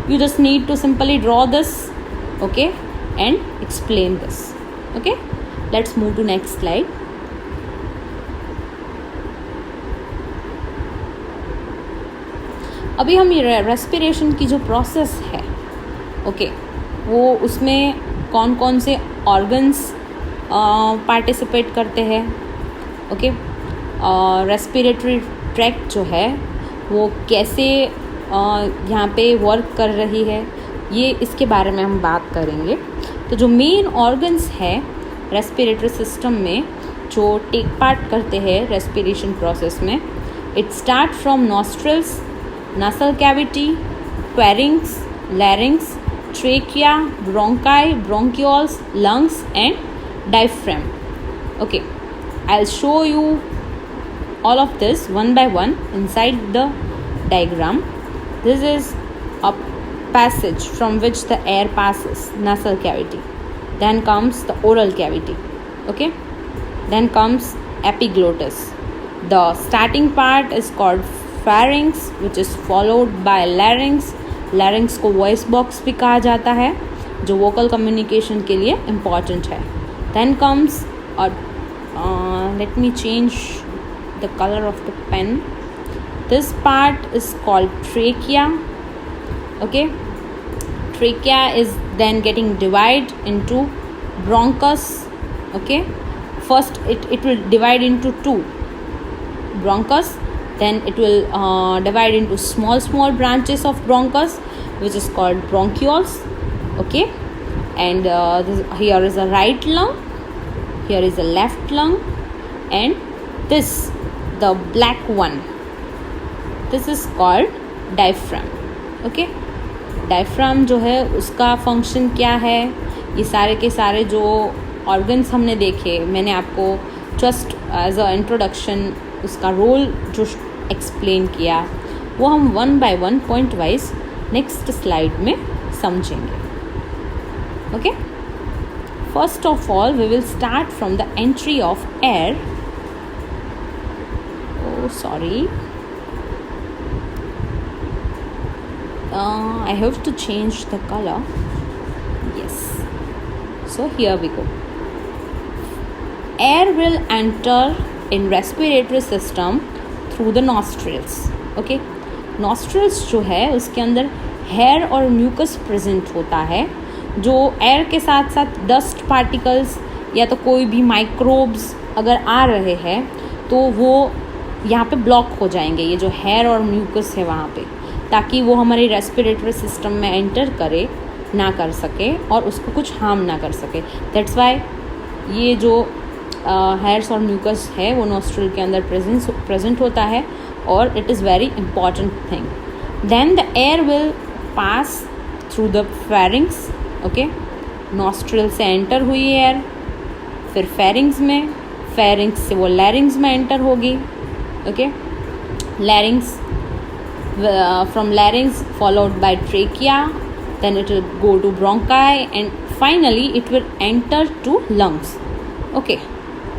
You just need to simply draw this, okay, and explain this. Okay, let's move to next slide. अभी हम ये respiration की जो process है, okay, वो उसमें कौन कौन से ऑर्गन्स पार्टिसिपेट करते हैं, ओके, रेस्पिरेटरी ट्रैक्ट जो है वो कैसे यहाँ पे वर्क कर रही है, ये इसके बारे में हम बात करेंगे. तो जो मेन ऑर्गन्स है रेस्पिरेटरी सिस्टम में जो टेक पार्ट करते हैं रेस्पिरेशन प्रोसेस में, it start from nostrils, nasal cavity, pharynx, larynx, trachea, bronchi, bronchioles, lungs and diaphragm. Okay, I'll show you all of this one by one inside the diagram. This is a passage from which the air passes, nasal cavity. Then comes the oral cavity. Okay, then comes epiglottis. The starting part is called pharynx, which is followed by larynx. larynx को voice box भी कहा जाता है जो vocal communication के लिए important है. then comes let me change the color of the pen. this part is called trachea. Okay, trachea is then getting divided into bronchus. Okay, first it will divide into two, bronchus, then it will divide into small branches of bronchus, which is called bronchioles. Okay, and here is a right lung, here is a left lung, and this, the black one, this is called diaphragm. Okay, diaphragm जो है उसका function क्या है, ये सारे के सारे जो ऑर्गन्स हमने देखे, मैंने आपको जस्ट एज अ इंट्रोडक्शन उसका रोल जो एक्सप्लेन किया, वो हम one by one point wise next slide में समझेंगे. Okay, first of all we will start from the entry of air. oh sorry, I have to change the color. Yes, so here we go. Air will enter in respiratory system through the nostrils. Okay, nostrils जो है उसके अंदर hair और mucus present होता है, जो air के साथ साथ डस्ट पार्टिकल्स या तो कोई भी माइक्रोब्स अगर आ रहे हैं तो वो यहाँ पे ब्लॉक हो जाएंगे, ये जो हेयर और म्यूकस है वहाँ पे, ताकि वो हमारे रेस्पिरेटरी सिस्टम में एंटर करे ना कर सके और उसको कुछ हार्म ना कर सके. दैट्स वाई ये जो हेयर्स और म्यूकस है वो नोस्ट्रल के अंदर प्रेजेंट होता है और it is very important thing. Then the air will pass through the pharynx. Okay, nostril से एंटर हुई एयर, फिर फेरिंग्स में, फेरिंग्स से वो लैरिंग्स में एंटर होगी. Okay, larynx, from larynx followed by trachea, then it will go to bronchi and finally it will enter to lungs. Okay,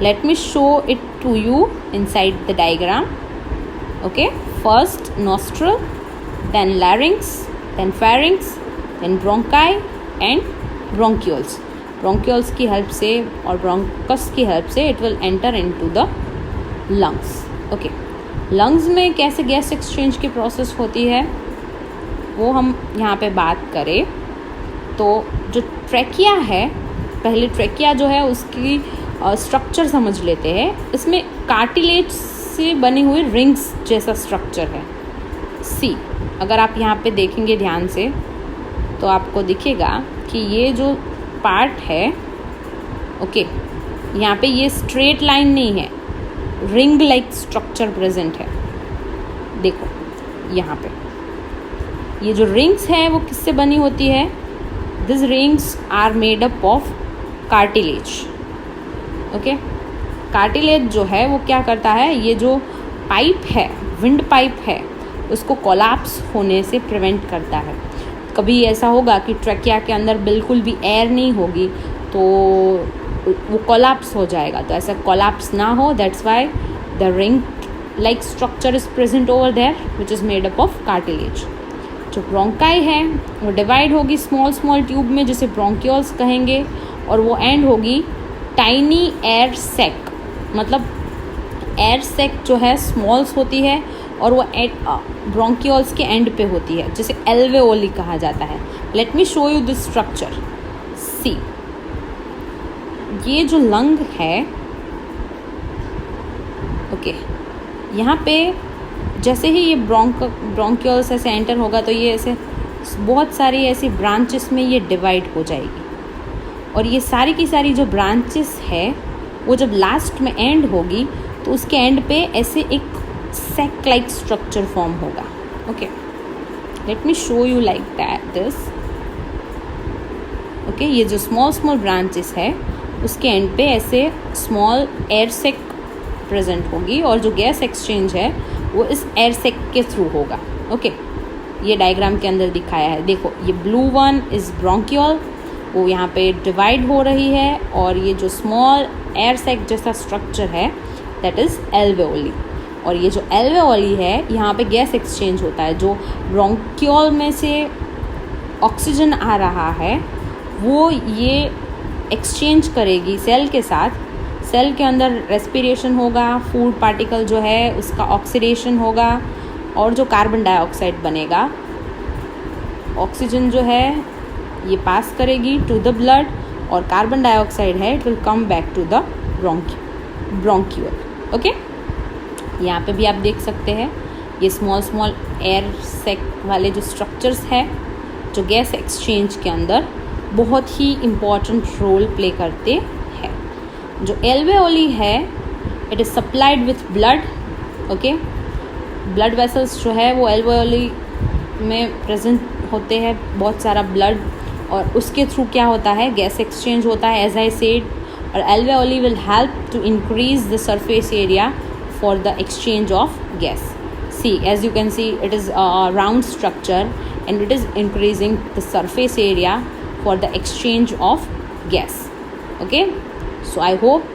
let me show it to you inside the diagram. Okay, first nostril, then larynx, then pharynx, then bronchi and bronchioles. Bronchioles की help से और bronchus की help से it will enter into the lungs. Okay, lungs में कैसे gas exchange की process होती है वो हम यहाँ पे बात करें तो जो ट्रैकिया है, पहले ट्रैकिया जो है उसकी स्ट्रक्चर समझ लेते हैं. इसमें कार्टिलेज से बनी हुई रिंग्स जैसा स्ट्रक्चर है. सी, अगर आप यहाँ पे देखेंगे ध्यान से तो आपको दिखेगा कि ये जो पार्ट है, ओके, यहाँ पे ये स्ट्रेट लाइन नहीं है, रिंग लाइक स्ट्रक्चर प्रेजेंट है. देखो यहाँ पे ये जो रिंग्स है वो किससे बनी होती है? This rings are made up of cartilage. Okay, cartilage जो है वो क्या करता है, ये जो पाइप है, विंड पाइप है, उसको कोलैप्स होने से प्रिवेंट करता है. कभी ऐसा होगा कि ट्रैकिया के अंदर बिल्कुल भी एयर नहीं होगी तो वो कोलैप्स हो जाएगा. तो ऐसा कोलैप्स ना हो, that's why the ring like structure is present over there which is made up of cartilage. जो ब्रोंकाई है वो डिवाइड होगी स्मॉल स्मॉल ट्यूब में जिसे ब्रोंक्यूल्स कहेंगे, और वो एंड होगी टाइनी एयर सैक, मतलब एयर सैक जो है स्मॉल्स होती है और वो ब्रोंक्यूल्स के एंड पे होती है जिसे एल्वेओली कहा जाता है। Let me show you this structure. See, ये जो लंग है, ओके, यहाँ पे जैसे ही ये ब्रोंक्यूल्स ऐसे एंटर होगा तो ये ऐसे बहुत सारी ऐसी ब्रांचेस में ये डिवाइड हो जाएगी, और ये सारी की सारी जो ब्रांचेस है वो जब लास्ट में एंड होगी तो उसके एंड पे ऐसे एक सैक लाइक स्ट्रक्चर फॉर्म होगा। Okay, late me show you like that this. Okay, ये जो स्मॉल स्मॉल ब्रांचेस है उसके एंड पे ऐसे स्मॉल एयर सैक प्रेजेंट होगी, और जो गैस एक्सचेंज है वो इस एयर सैक के थ्रू होगा। ओके, ये डायग्राम के अंदर दिखाया है, देखो ये ब्लू वन इज़ ब्रोंक्यूल, वो यहाँ पे डिवाइड हो रही है, और ये जो स्मॉल एयर सैक जैसा स्ट्रक्चर है दैट इज़ एल्वेओली, और ये जो एल्वेओली है यहाँ पे गैस एक्सचेंज होता है। जो ब्रोंक्यूल में से ऑक्सीजन आ रहा है वो ये एक्सचेंज करेगी सेल के साथ, सेल के अंदर रेस्पिरेशन होगा, फूड पार्टिकल जो है उसका ऑक्सीडेशन होगा, और जो कार्बन डाइऑक्साइड बनेगा, ऑक्सीजन जो है ये पास करेगी टू द ब्लड, और कार्बन डाइऑक्साइड है it will come back to the bronchiole. Okay, यहाँ पे भी आप देख सकते हैं ये स्मॉल स्मॉल एयर सैक वाले जो स्ट्रक्चर्स है जो गैस एक्सचेंज के अंदर बहुत ही इम्पॉर्टेंट रोल प्ले करते हैं। जो एल्वेओली है it is supplied with blood. Okay, blood vessels जो है वो एल्वेओली में प्रेजेंट होते हैं, बहुत सारा ब्लड, और उसके थ्रू क्या होता है गैस एक्सचेंज होता है एज आई सेड, और alveoli will help to increase the surface area for the exchange of gas. See, as you can see, it is a round structure and it is increasing the surface area for the exchange of gas. Okay, so I hope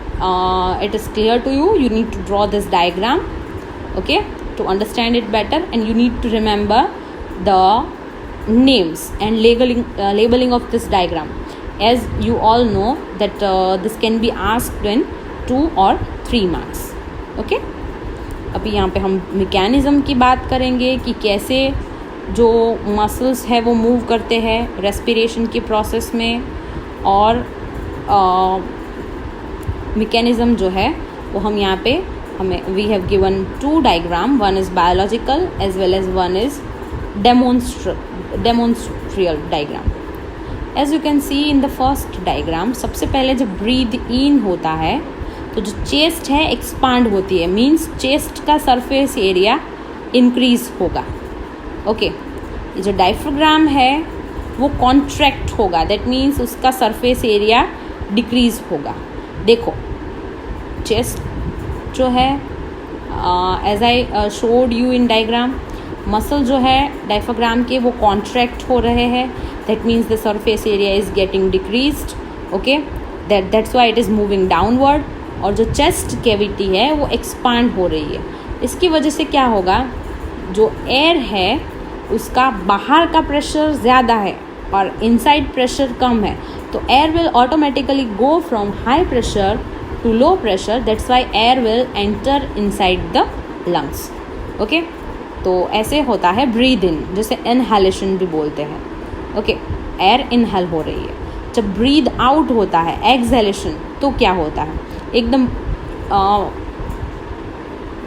it is clear to you. You need to draw this diagram, okay, to understand it better, and you need to remember the names and labeling of this diagram, as you all know that this can be asked in 2 or 3 marks. Okay. अभी यहाँ पे हम mechanism की बात करेंगे कि कैसे जो मसल्स है वो मूव करते हैं रेस्पिरेशन के प्रोसेस में, और मैकेनिज़्म जो है वो हम यहाँ पे हमें we have given 2 diagram, one is biological as well as one is demonstrative diagram. As you can see in the first diagram, सबसे पहले जब ब्रीथ इन होता है तो जो चेस्ट है एक्सपांड होती है, मींस चेस्ट का सरफेस एरिया इंक्रीज होगा। ओके, ये जो डायफ्राग्राम है वो कॉन्ट्रैक्ट होगा, दैट मीन्स उसका सरफेस एरिया डिक्रीज होगा। देखो चेस्ट जो है as I showed you in diagram, muscle जो है डायफ्राग्राम के वो कॉन्ट्रैक्ट हो रहे हैं, that means the surface area is getting decreased. Okay, that's why it is moving downward, और जो चेस्ट कैविटी है वो एक्सपांड हो रही है। इसकी वजह से क्या होगा, जो एयर है उसका बाहर का प्रेशर ज़्यादा है और इनसाइड प्रेशर कम है, तो air will automatically go from high pressure to low pressure, that's why air will enter inside the lungs. Okay, तो ऐसे होता है ब्रीद इन, जैसे इनहेलेशन भी बोलते हैं। ओके, एयर इनहेल हो रही है। जब ब्रीद आउट होता है एक्सहेलेशन, तो क्या होता है एकदम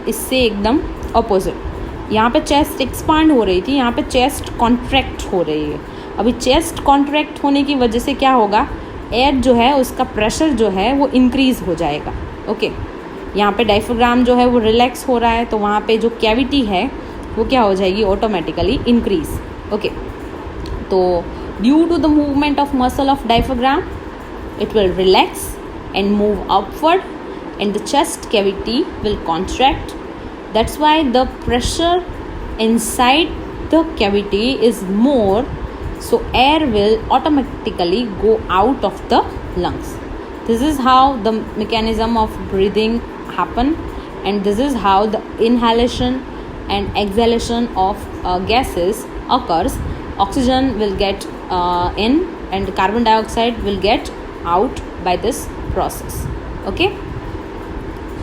इससे एकदम अपोजिट। यहाँ पे चेस्ट एक्सपांड हो रही थी, यहाँ पे चेस्ट कॉन्ट्रैक्ट हो रही है। अभी चेस्ट कॉन्ट्रैक्ट होने की वजह से क्या होगा, एयर जो है उसका प्रेशर जो है वो इंक्रीज़ हो जाएगा। ओके, यहाँ पे डायफ्राग्राम जो है वो रिलैक्स हो रहा है, तो वहाँ पे जो कैविटी है वो क्या हो जाएगी ऑटोमेटिकली इंक्रीज। ओके, तो due to the movement of muscle of diaphragm it will relax and move upward and the chest cavity will contract. That's why the pressure inside the cavity is more, so air will automatically go out of the lungs. This is how the mechanism of breathing happen, and this is how the inhalation and exhalation of gases occurs, oxygen will get in and carbon dioxide will get out by this process. Okay,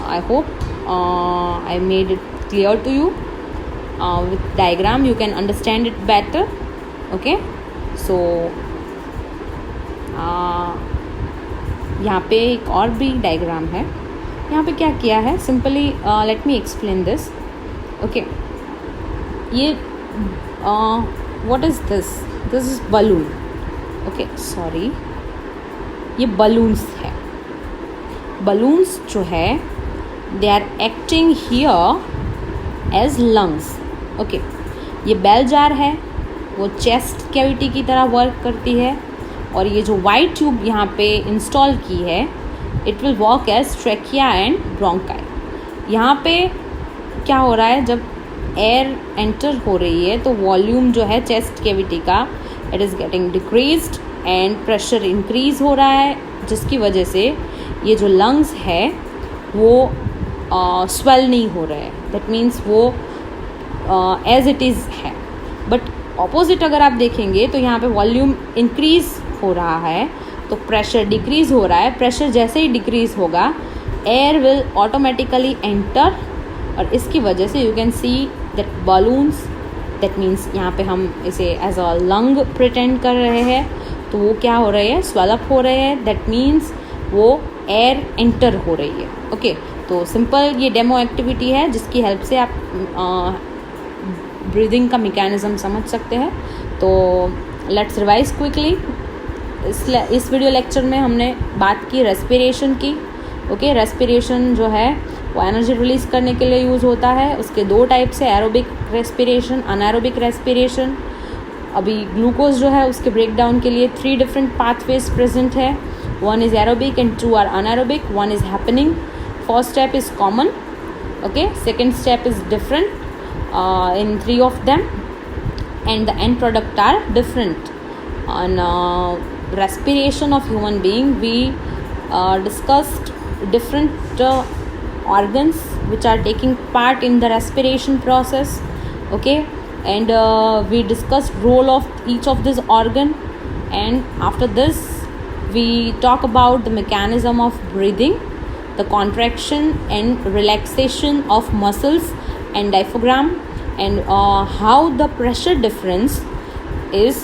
I hope I made it clear to you. With diagram you can understand it better. Okay, so यहाँ पे एक और भी diagram है. यहाँ पे क्या किया है, simply let me explain this. Okay, ये what is this is balloon. Okay sorry, ये बलून्स है. बलून्स जो है they are acting here as lungs. Okay, ये बेल जार है, वो चेस्ट कैविटी की तरह वर्क करती है. और ये जो वाइट ट्यूब यहाँ पे इंस्टॉल की है, it will work as trachea and bronchi. यहाँ पे क्या हो रहा है, जब एयर एंटर हो रही है तो वॉल्यूम जो है चेस्ट कैविटी का it is getting decreased and pressure increase हो रहा है, जिसकी वजह से ये जो लंग्स है वो स्वेल नहीं हो रहे हैं. दैट मीन्स वो एज इट इज़ है. बट ऑपोजिट अगर आप देखेंगे तो यहाँ पे वॉल्यूम इंक्रीज हो रहा है तो प्रेशर डिक्रीज़ हो रहा है. प्रेशर जैसे ही डिक्रीज़ होगा एयर विल ऑटोमेटिकली एंटर, और इसकी वजह से you can see that balloons, that means यहाँ पे हम इसे एज अ लंग प्रिटेंड कर रहे हैं, तो वो क्या हो रहे हैं, स्वेलअप हो रहे हैं. दैट मीन्स वो एयर एंटर हो रही है. ओके, तो सिंपल ये डेमो एक्टिविटी है जिसकी हेल्प से आप ब्रीदिंग का मैकेनिज्म समझ सकते हैं. तो लेट्स रिवाइज क्विकली. इस वीडियो लेक्चर में हमने बात की रेस्पिरेशन की. ओके, रेस्पिरेशन जो है वो एनर्जी रिलीज़ करने के लिए यूज़ होता है. उसके दो टाइप्स है, एरोबिक रेस्पिरेशन, अनएरोबिक रेस्पिरेशन. अभी ग्लूकोज जो है उसके ब्रेकडाउन के लिए 3 डिफरेंट पाथवेज प्रेजेंट है. 1 is aerobic and 2 are anaerobic. 1 is happening. First step is common. Okay, second step is different in 3 of them, and the end product are different. On respiration of human being, we discussed different organs which are taking part in the respiration process. Okay, and we discussed role of each of this organ, and after this we talk about the mechanism of breathing, the contraction and relaxation of muscles and diaphragm, and how the pressure difference is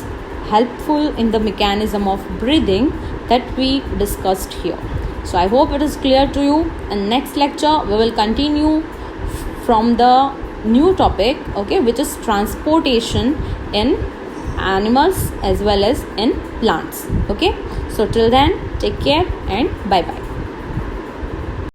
helpful in the mechanism of breathing that we discussed here. So I hope it is clear to you. In next lecture we will continue from the new topic, okay, which is transportation in animals as well as in plants. Okay, so till then take care and bye bye.